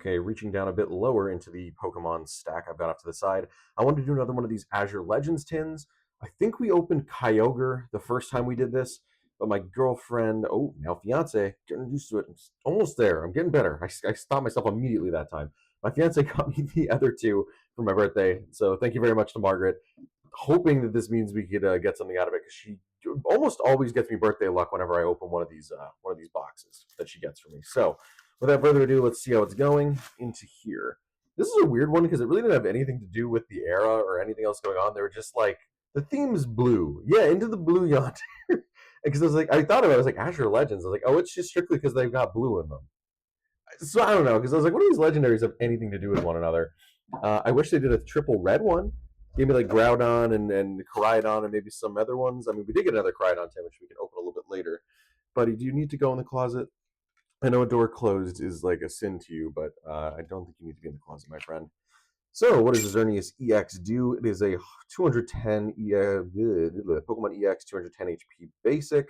Okay, reaching down a bit lower into the Pokemon stack I've got off to the side. I wanted to do another one of these Azure Legends tins. I think we opened Kyogre the first time we did this, but my girlfriend, oh, now fiance, getting used to it. I'm almost there. I'm getting better. I stopped myself immediately that time. My fiance got me the other two for my birthday, so thank you very much to Margaret. Hoping that this means we could get something out of it because she almost always gets me birthday luck whenever I open one of these boxes that she gets for me. So, without further ado, let's see how it's going into here. This is a weird one because it really didn't have anything to do with the era or anything else going on. They were just like the theme is blue, yeah, into the blue yonder. Because I was like, I thought about it, I was like Azure Legends. I was like, oh, it's just strictly because they've got blue in them. So I don't know because I was like, what do these legendaries have anything to do with one another? I wish they did a triple red one. Give me like Groudon and Koraidon and maybe some other ones. I mean, we did get another Koraidon tin, which we can open a little bit later. Buddy, do you need to go in the closet? I know a door closed is like a sin to you, but I don't think you need to be in the closet, my friend. So, what does Xerneas EX do? It is a 210 Pokemon EX 210 HP basic.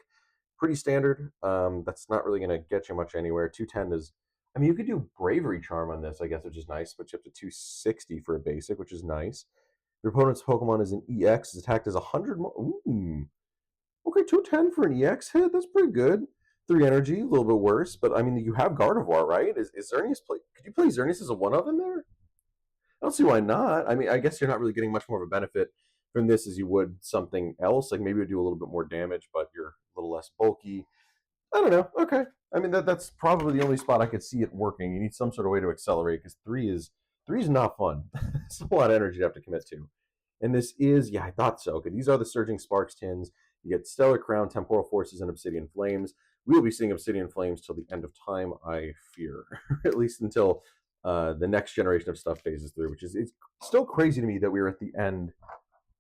Pretty standard. That's not really going to get you much anywhere. 210 is, I mean, you could do Bravery Charm on this, I guess, which is nice. Switch up to 260 for a basic, which is nice. Your opponent's Pokemon is an EX. Is attacked as 100 more. Ooh. Okay, 210 for an EX hit. That's pretty good. 3 energy, a little bit worse. But, I mean, you have Gardevoir, right? Is Xerneas play? Could you play Xerneas as a 1-of in there? I don't see why not. I mean, I guess you're not really getting much more of a benefit from this as you would something else. Like maybe it would do a little bit more damage, but you're a little less bulky. I don't know. Okay. I mean that's probably the only spot I could see it working. You need some sort of way to accelerate because three is not fun. It's a lot of energy to have to commit to. And this is, yeah, I thought so. Okay, these are the Surging Sparks tins. You get Stellar Crown, Temporal Forces, and Obsidian Flames. We will be seeing Obsidian Flames till the end of time, I fear. At least until the next generation of stuff phases through, which is it's still crazy to me that we're at the end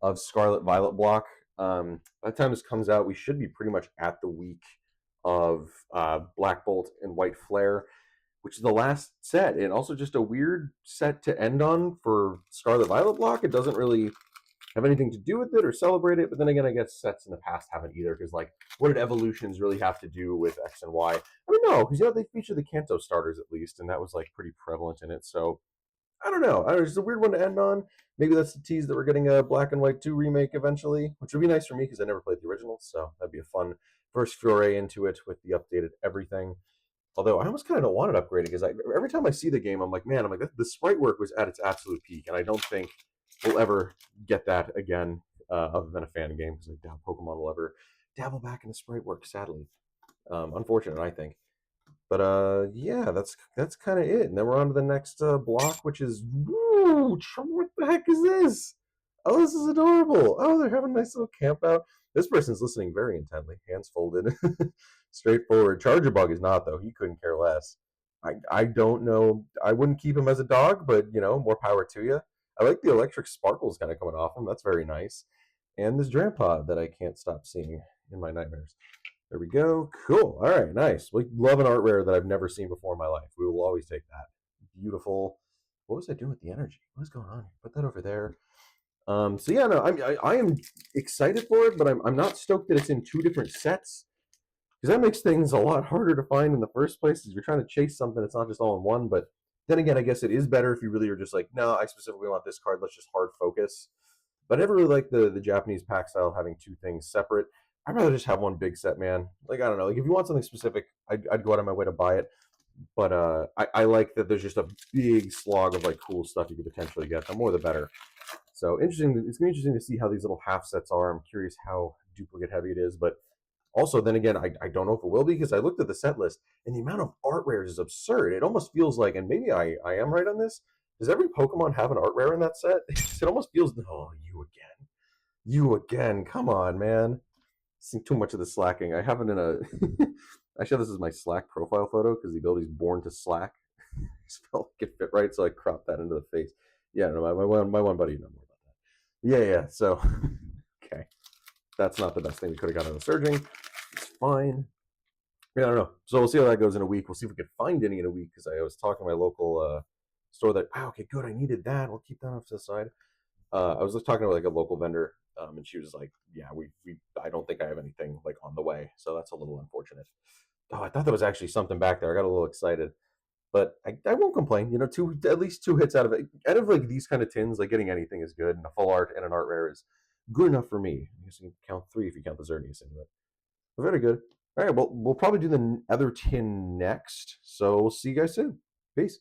of Scarlet Violet block. By the time this comes out, we should be pretty much at the week of Black Bolt and White Flare, which is the last set, and also just a weird set to end on for Scarlet Violet block. It doesn't really have anything to do with it or celebrate it, but then again, I guess sets in the past haven't either, because like, what did evolutions really have to do with X and Y? I mean, no, because they feature the Kanto starters at least, and that was like pretty prevalent in it. So I don't know. It's just a weird one to end on. Maybe that's the tease that we're getting a Black and White 2 remake eventually, which would be nice for me because I never played the original, so that'd be a fun first foray into it with the updated everything. Although I almost kind of don't want it upgraded because every time I see the game, I'm like, man, the sprite work was at its absolute peak, and I don't think we'll ever get that again, other than a fan game, because I doubt Pokemon will ever dabble back into sprite work. Sadly, unfortunate, I think. But yeah, that's kind of it. And then we're on to the next block, which is woo, what the heck is this? Oh, this is adorable. Oh, they're having a nice little camp out. This person's listening very intently, hands folded, straightforward. Charger Bug is not though. He couldn't care less. I don't know. I wouldn't keep him as a dog, but more power to you. I like the electric sparkles kind of coming off him. That's very nice. And this Drampod that I can't stop seeing in my nightmares. There we go. Cool. All right, nice. We love an art rare that I've never seen before in my life. We will always take that. Beautiful. What was I doing with the energy? What is going on here? Put that over there. So yeah, no, I am excited for it, but I'm not stoked that it's in 2 different sets because that makes things a lot harder to find in the first place. If you're trying to chase something, it's not just all in one. But then again, I guess it is better if you really are just like, no, I specifically want this card. Let's just hard focus. But I never really like the Japanese pack style having 2 things separate. I'd rather just have one big set, man. Like, I don't know. Like, if you want something specific, I'd go out of my way to buy it. But I like that there's just a big slog of like cool stuff you could potentially get. The more, the better. So interesting. It's gonna be interesting to see how these little half sets are. I'm curious how duplicate heavy it is. But also, then again, I don't know if it will be because I looked at the set list and the amount of art rares is absurd. It almost feels like, and maybe I am right on this. Does every Pokemon have an art rare in that set? It almost feels, oh, you again. You again. Come on, man. Seeing too much of the slacking. I have it in a. Actually, this is my Slack profile photo because the ability is born to slack. Spell get fit right, so I cropped that into the face. Yeah, no, my one buddy knows more about that. Yeah. So, okay, that's not the best thing we could have got on the surging. It's fine. Yeah, I don't know. So we'll see how that goes in a week. We'll see if we can find any in a week because I was talking to my local store that. Okay, good. I needed that. We'll keep that off to the side. I was just talking to like a local vendor, and she was like, "Yeah, we I don't think I have anything like on the way, so that's a little unfortunate." Oh, I thought there was actually something back there. I got a little excited. But I won't complain. You know, two at least two hits out of it. Out of like these kind of tins, like getting anything is good, and a full art and an art rare is good enough for me. I guess you can count three if you count the Xerneas into it. But very good. All right, well, we'll probably do the other tin next. So we'll see you guys soon. Peace.